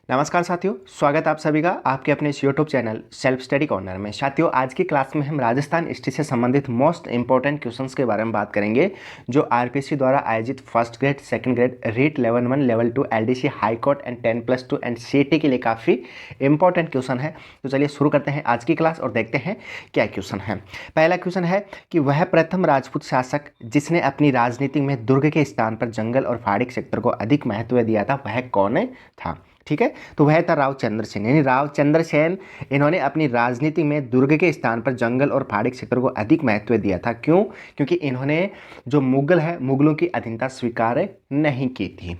नमस्कार साथियों, स्वागत आप सभी का आपके अपने इस YouTube channel self study corner में। साथियों, आज की क्लास में हम राजस्थान हिस्ट्री से संबंधित मोस्ट इंपॉर्टेंट क्वेश्चंस के बारे में बात करेंगे, जो आरपीएससी द्वारा आयोजित first grade, second grade, REET level 1, level 2, LDC, high court and 10+2 and CET के लिए काफ़ी इंपॉर्टेंट क्वेश्चन है। तो चलिए शुरू करते हैं आज की क्लास और देखते हैं क्या क्वेश्चन है। पहला क्वेश्चन है कि वह प्रथम राजपूत शासक जिसने अपनी राजनीति में दुर्ग के स्थान पर जंगल और पहाड़ी क्षेत्र को अधिक महत्व दिया था, वह कौन था। ठीक है, तो वह था रावचंद्र सेन। यानी रावचंद्र सेन, इन्होंने अपनी राजनीति में दुर्ग के स्थान पर जंगल और पहाड़ी क्षेत्र को अधिक महत्व दिया था। क्यों? क्योंकि इन्होंने जो मुगल है, मुगलों की अधीनता स्वीकार नहीं की थी।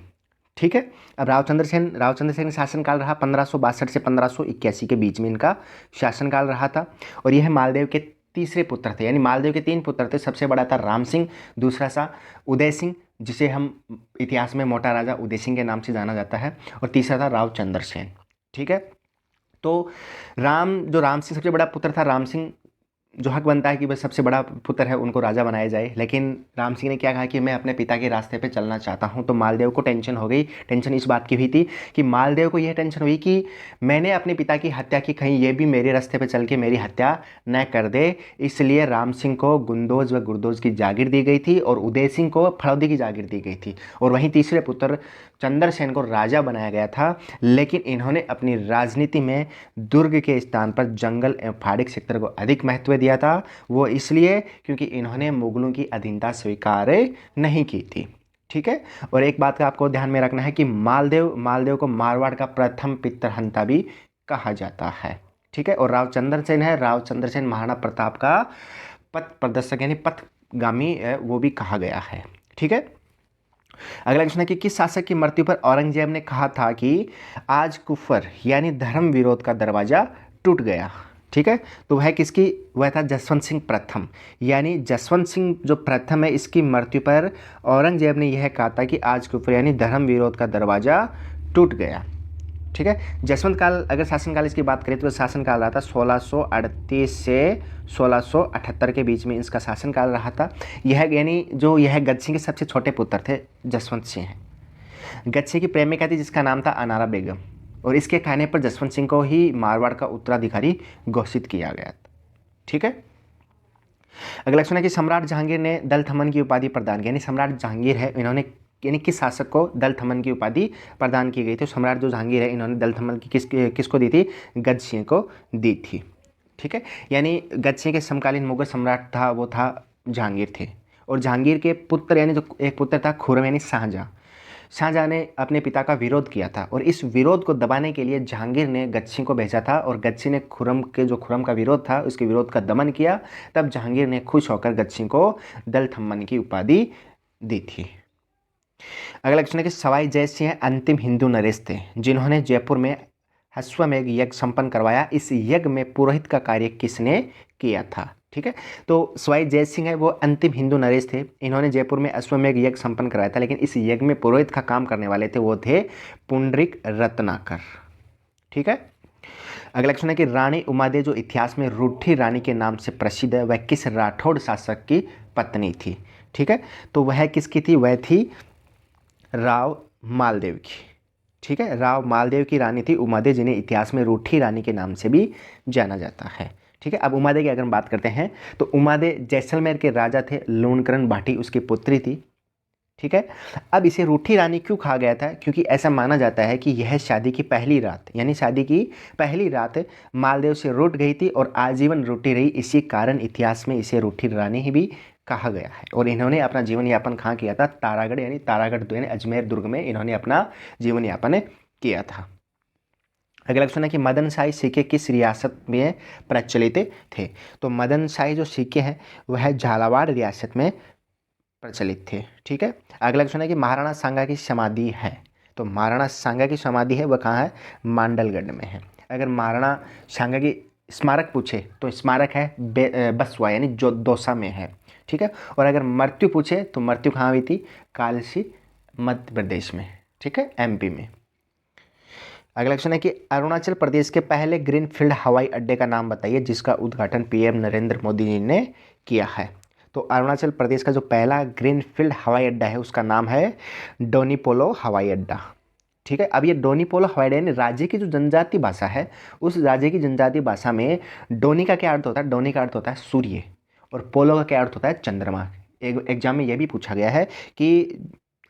ठीक है, अब रावचंद्र सेन का शासनकाल रहा 1562 से 1581 के बीच में इनका शासनकाल रहा था। और यह मालदेव के तीसरे पुत्र थे। यानी मालदेव के 3 पुत्र थे। सबसे बड़ा था राम सिंह, दूसरा सा उदय सिंह, जिसे हम इतिहास में मोटा राजा उदय सिंह के नाम से जाना जाता है, और तीसरा था रावचंद्र सेन। ठीक है, तो राम सिंह सबसे बड़ा पुत्र था। राम सिंह जो हक बनता है कि वह सबसे बड़ा पुत्र है, उनको राजा बनाया जाए, लेकिन राम सिंह ने क्या कहा कि मैं अपने पिता के रास्ते पे चलना चाहता हूं। तो मालदेव को टेंशन हो गई। टेंशन इस बात की हुई थी कि मालदेव को यह टेंशन हुई कि मैंने अपने पिता की हत्या की, कहीं ये भी मेरे रास्ते पे चल के मेरी हत्या न कर दे। इसलिए राम सिंह को गुंदोज व गुरदोज की जागीर दी गई थी और उदय सिंह को फड़ौदी की जागीर दी गई थी। और वहीं तीसरे पुत्र चंद्रसेन को राजा बनाया गया था। लेकिन इन्होंने अपनी राजनीति में दुर्ग के स्थान पर जंगल एवं पहाड़ी क्षेत्र को अधिक महत्व दिया था। वो इसलिए क्योंकि इन्होंने मुगलों की अधीनता स्वीकार नहीं की थी। ठीक है, और एक बात का आपको ध्यान में रखना है कि मालदेव को मारवाड़ का प्रथम पितृहंता भी कहा जाता है। ठीक है, और रावचंद्र सेन महाराणा प्रताप का पथ प्रदर्शक यानी पथगामी वो भी कहा गया है। ठीक है, अगला क्वेश्चन है कि किस शासक की मृत्यु पर औरंगजेब ने कहा था कि आज कुफर यानी धर्म विरोध का दरवाजा टूट गया। ठीक है, तो वह था जसवंत सिंह प्रथम। यानी जसवंत सिंह जो प्रथम है, इसकी मृत्यु पर औरंगजेब ने यह कहा था कि आज कुफर यानी धर्म विरोध का दरवाजा टूट गया। ठीक है, जसवंत काल, अगर शासनकाल इसकी बात करें तो शासनकाल रहा था 1638 से 1678 के बीच में इसका शासनकाल रहा था। यह गद्द सिंह के सबसे छोटे पुत्र थे जसवंत सिंह। गद्द सिंह की प्रेमिका थी जिसका नाम था अनारा बेगम, और इसके कहने पर जसवंत सिंह को ही मारवाड़ का उत्तराधिकारी घोषित किया गया था। ठीक है, अगला क्वेश्चन है कि सम्राट जहांगीर ने दल थमन की उपाधि प्रदान की। यानी सम्राट जहांगीर है, इन्होंने यानी किस शासक को दल थमन की उपाधि प्रदान की गई थी। सम्राट जो जहांगीर है, इन्होंने दल थमन की किसको दी थी? गद्द सिंह को दी थी। ठीक है, यानी गद्द सिंह के समकालीन मुगल सम्राट था वो था जहांगीर थे। और जहांगीर के पुत्र यानी जो एक पुत्र था खुर्रम यानी शाहजहाँ ने अपने पिता का विरोध किया था, और इस विरोध को दबाने के लिए जहांगीर ने गद्द सिंह को भेजा था, और गद्द सिंह ने खुर्रम का विरोध था उसके विरोध का दमन किया। तब जहांगीर ने खुश होकर गद्द सिंह को दल थमन की उपाधि दी थी। अगला क्वेश्चन है कि सवाई जय सिंह अंतिम हिंदू नरेश थे जिन्होंने जयपुर में अश्वमेध यज्ञ संपन्न करवाया। इस यज्ञ में पुरोहित का कार्य किसने किया था? ठीक है, तो सवाई जय सिंह है वो अंतिम हिंदू नरेश थे। इन्होंने जयपुर में अश्वमेध यज्ञ संपन्न कराया था, लेकिन इस यज्ञ में पुरोहित का काम करने वाले थे वो थे पुंडरीक रत्नाकर। ठीक है, अगला क्वेश्चन है कि रानी उमादे जो इतिहास में रूठी रानी के नाम से प्रसिद्ध है, वह किस राठौड़ शासक की पत्नी थी? ठीक है, तो वह किसकी थी? वह थी राव मालदेव की। ठीक है, राव मालदेव की रानी थी उमादे, जिन्हें इतिहास में रूठी रानी के नाम से भी जाना जाता है। ठीक है, अब उमादे की अगर हम बात करते हैं तो उमादे जैसलमेर के राजा थे। लूणकरण भाटी उसकी पुत्री थी। ठीक है, अब इसे रूठी रानी क्यों कहा गया था? क्योंकि ऐसा माना जाता है कि यह शादी की पहली रात मालदेव से रूठ गई थी और आजीवन रूठी रही। इसी कारण इतिहास में इसे रूठी रानी ही भी कहा गया है। और इन्होंने अपना जीवन यापन कहाँ किया था? तारागढ़ यानी अजमेर दुर्ग में इन्होंने अपना जीवन यापन किया था। अगला क्वेश्चन है कि मदन शाही सिक्के किस रियासत में प्रचलित थे? तो मदन शाही जो सिक्के हैं वह झालावाड़ रियासत में प्रचलित थे। ठीक है, अगला क्वेश्चन है कि महाराणा सांगा की समाधि है। तो महाराणा सांगा की समाधि है वह कहाँ है? मांडलगढ़ में है। अगर महाराणा सांगा की स्मारक पूछे तो स्मारक है बसवा यानी जो दौसा में है। ठीक है, और अगर मृत्यु पूछे तो मृत्यु कहाँ हुई थी? कालसी मध्य प्रदेश में। ठीक है, एमपी में। अगला क्वेश्चन है कि अरुणाचल प्रदेश के पहले ग्रीनफील्ड हवाई अड्डे का नाम बताइए जिसका उद्घाटन पीएम नरेंद्र मोदी जी ने किया है। तो अरुणाचल प्रदेश का जो पहला ग्रीनफील्ड हवाई अड्डा है उसका नाम है डोनीपोलो हवाई अड्डा। ठीक है। अब ये डोनी पोलो हवाईडा यानी राज्य की जो जनजातीय भाषा है, उस राज्य की जनजातीय भाषा में डोनी का क्या अर्थ होता है? डोनी का अर्थ होता है सूर्य, और पोलो का क्या अर्थ होता है? चंद्रमा। एक एग्जाम में यह भी पूछा गया है कि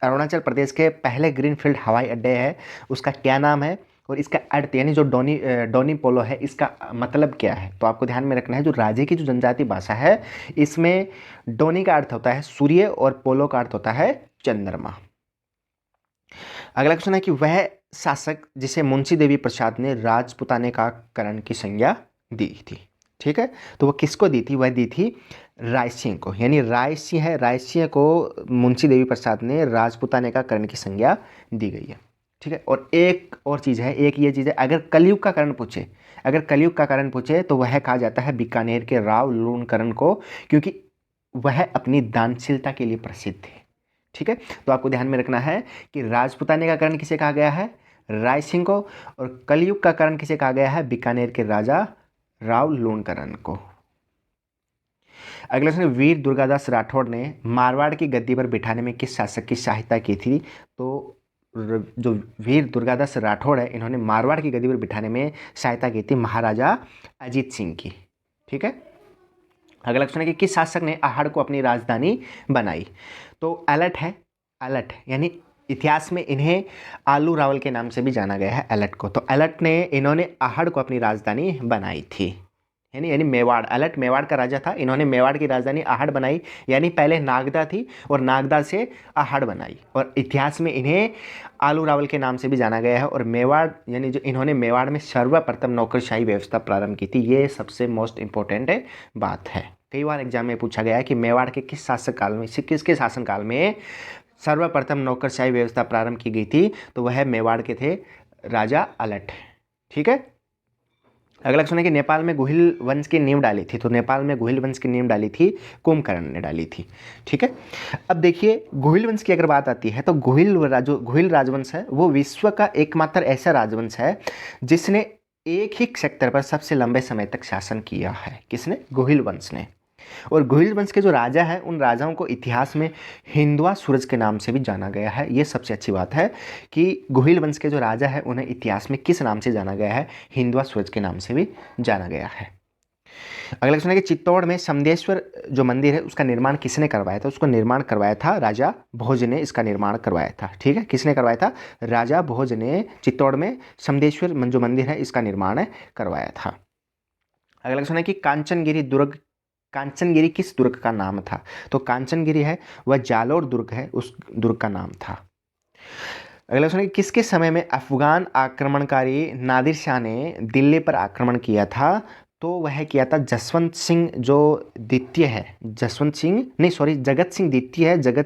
अरुणाचल प्रदेश के पहले ग्रीनफील्ड हवाई अड्डे है, उसका क्या नाम है, और इसका अर्थ यानी जो डोनी पोलो है, इसका मतलब क्या है? तो आपको ध्यान में रखना है, जो राज्य की जो जनजातीय भाषा है, इसमें डोनी का अर्थ होता है सूर्य और पोलो का अर्थ होता है चंद्रमा। अगला क्वेश्चन है कि वह शासक जिसे मुंशी देवी प्रसाद ने राजपुताने का करण की संज्ञा दी थी। ठीक है, तो वो किसको दी थी? वह दी थी राय सिंह को, यानी राय सिंह है, राय सिंह को मुंशी देवी प्रसाद ने राजपुताने का करण की संज्ञा दी गई है। ठीक है, और एक और चीज़ है, एक ये चीज़ है, अगर कलयुग का कारण पूछे, अगर कलयुग का कारण पूछे तो वह कहा जाता है बीकानेर के राव लूणकरण को, क्योंकि वह अपनी दानशीलता के लिए प्रसिद्ध थे। ठीक है, तो आपको ध्यान में रखना है कि राजपुताने का करण किसे कहा गया है? राय सिंह को, और कलयुग का करण किसे कहा गया है? बीकानेर के राजा राव लूणकरण को। अगला प्रश्न, वीर दुर्गादास राठौड़ ने मारवाड़ की गद्दी पर बिठाने में किस शासक की सहायता की थी? तो जो वीर दुर्गादास राठौड़ है, इन्होंने मारवाड़ की गद्दी पर बिठाने में सहायता की थी महाराजा अजीत सिंह की। ठीक है, अगला क्वेश्चन है कि किस शासक ने अहाड़ को अपनी राजधानी बनाई? तो अलट है, अलट यानी इतिहास में इन्हें आलू रावल के नाम से भी जाना गया है, अलट को। तो अलट ने इन्होंने अहाड़ को अपनी राजधानी बनाई थी, यानी मेवाड़, अलट मेवाड़ का राजा था, इन्होंने मेवाड़ की राजधानी अहाड़ बनाई, यानी पहले नागदा थी और नागदा से अहाड़ बनाई, और इतिहास में इन्हें आलू रावल के नाम से भी जाना गया है। और मेवाड़ यानी जो इन्होंने मेवाड़ में सर्वप्रथम नौकरशाही व्यवस्था प्रारंभ की थी, ये सबसे मोस्ट इंपॉर्टेंट बात है। कई बार एग्जाम में पूछा गया है कि मेवाड़ के किस शासक काल में, किसके शासनकाल में सर्वप्रथम नौकरशाही व्यवस्था प्रारंभ की गई थी? तो वह मेवाड़ के थे राजा अलट। ठीक है, अगला क्वेश्चन है कि नेपाल में गुहिल वंश की नींव डाली थी। तो नेपाल में गुहिल वंश की नींव डाली थी कुंभकर्ण ने डाली थी। ठीक है, अब देखिए गुहिल वंश की अगर बात आती है तो गुहिल राजवंश है, वो विश्व का एकमात्र ऐसा राजवंश है जिसने एक ही क्षेत्र पर सबसे लंबे समय तक शासन किया है। किसने? गुहिल वंश ने। और गुहिल वंश के जो राजा हैं, उन राजाओं को इतिहास में हिंदुआ सूरज के नाम से भी जाना गया है। ये सबसे अच्छी बात है कि गुहिल वंश के जो राजा हैं, उन्हें इतिहास में किस नाम से जाना गया है? हिंदुआ सूरज के नाम से भी जाना गया है। अगला क्वेश्चन है कि चित्तौड़ में समदेश्वर जो मंदिर है, उसका निर्माण किसने करवाया था? उसको निर्माण करवाया था राजा भोज ने, इसका निर्माण करवाया था। ठीक है, किसने करवाया था? राजा भोज ने चित्तौड़ में समदेश्वर जो मंदिर है, इसका निर्माण करवाया था। अगला क्वेश्चन है कि कांचनगिरी किस दुर्ग का नाम था? तो कांचनगिरी है वह जालोर दुर्ग है, उस दुर्ग का नाम था। अगला क्वेश्चन है कि किसके समय में अफगान आक्रमणकारी नादिर शाह ने दिल्ली पर आक्रमण किया था? तो वह किया था जगत सिंह द्वितीय है। जगत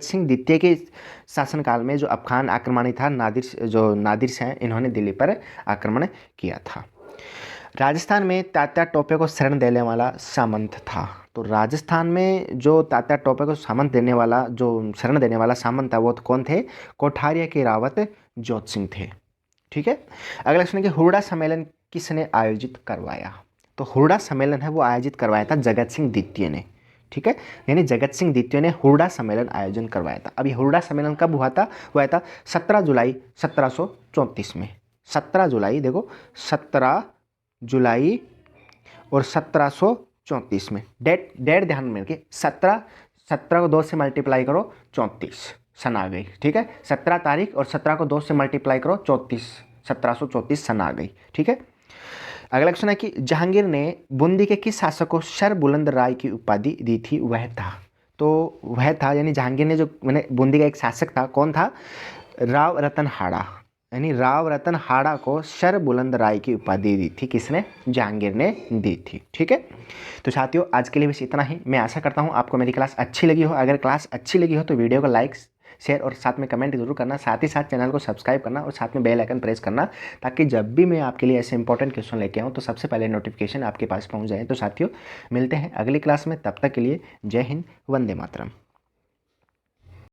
सिंह द्वितीय के शासनकाल में जो अफगान आक्रमणी था नादिर शाह, इन्होंने दिल्ली पर आक्रमण किया था। राजस्थान में तात्या टोपे को शरण देने वाला सामंत था। तो राजस्थान में जो तात्या टोपे को शरण देने वाला सामंत था, वो तो कौन थे? कोठारिया के रावत जोत सिंह थे। ठीक है, अगला क्वेश्चन है कि हुरडा सम्मेलन किसने आयोजित करवाया? तो हुरडा सम्मेलन है वो आयोजित करवाया था जगत सिंह द्वितीय ने। ठीक है, यानी जगत सिंह द्वितीय ने हुरडा सम्मेलन आयोजन करवाया था। अब ये हुरडा सम्मेलन कब हुआ था? हुआ था 17 जुलाई 1734 में। 17 जुलाई, देखो 17 जुलाई और 1734 में। डेट ध्यान में रखिए, 17 को 2 से मल्टीप्लाई करो 34 सन आ गई। ठीक है, 17 तारीख और 17 को 2 से मल्टीप्लाई करो 34, 1734 सन आ गई। ठीक है, अगला क्वेश्चन है कि जहांगीर ने बूंदी के किस शासक को शर बुलंद राय की उपाधि दी थी? वह था यानी जहांगीर ने जो बूंदी का एक शासक था, कौन था? राव रतन हाड़ा, यानी राव रतन हाड़ा को शर बुलंद राय की उपाधि दी थी। किसने? जहांगीर ने दी थी। ठीक है, तो साथियों आज के लिए बस इतना ही। मैं आशा करता हूँ आपको मेरी क्लास अच्छी लगी हो। अगर क्लास अच्छी लगी हो तो वीडियो को लाइक, शेयर और साथ में कमेंट जरूर करना। साथ ही साथ चैनल को सब्सक्राइब करना और साथ में बेल आइकन प्रेस करना, ताकि जब भी मैं आपके लिए ऐसे इंपॉर्टेंट क्वेश्चन लेके आऊँ तो सबसे पहले नोटिफिकेशन आपके पास पहुँच जाए। तो साथियों मिलते हैं अगली क्लास में, तब तक के लिए जय हिंद, वंदे मातरम।